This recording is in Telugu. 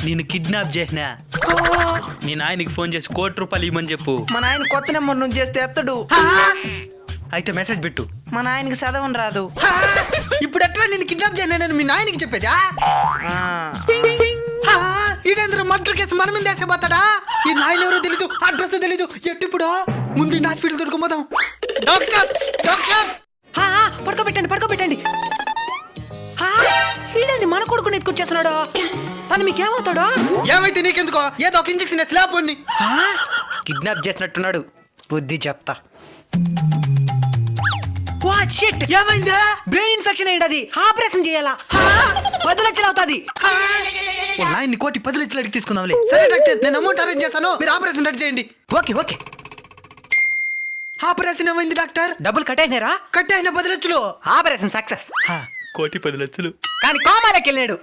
నేను కిడ్నాప్ చేసినా. మీ నాయనకి ఫోన్ చేసి ₹1,00,00,000 ఇవ్వమని చెప్పు. మా నాయన కొత్త నెంబర్ నుంచి చేస్తే ఎత్తడు. అయితే మెసేజ్ పెట్టు. మా నాయనకి చదవని రాదు. ఇప్పుడు ఎట్లా నేను కిడ్నాప్ చేయను మీ నాయనకి చెప్పేదా? ఈడేంద్ర మర్డర్ కేసు మన మీద వేసేపోతాడా? ఈ నాయన ఎవరో తెలీదు, అడ్రస్ తెలీదు. ఎట్టిప్పుడు ముందు ఈ హాస్పిటల్ దొరుకుపోదాం. డాక్టర్ డాక్టర్ పడుకోబెట్టండి. ఈడేంది మన కొడుకుని ఎత్తుకొచ్చేస్తున్నాడు. తను మీకేమవుతాడు? ఏమైతే నీకెందుకో, ఏదో ఒక ఇంజక్షన్ స్లాబ్ ఉన్ని. కిడ్నాప్ చేసినట్టున్నాడు, బుద్ధి చెప్తా. ఏమైందా? బ్రెయిన్ ఇన్ఫెక్షన్ అయ్యింది, ఆపరేషన్ చేయాలా? 10 లక్షలు అవుతుంది. నాయన్ని కోటి 10 లక్షలు అడిగి తీసుకుందాంలే. సరే డాక్టర్, నేను అమౌంట్ అరేంజ్ చేస్తాను, మీరు ఆపరేషన్ రెడీ చేయండి. ఓకే. ఆపరేషన్ ఏమైంది డాక్టర్? డబ్బులు కట్ అయినారా? కట్ అయిన 10 లక్షలు. Operation success. ₹1,10,00,000 కానీ కోమాలోకి వెళ్ళాడు.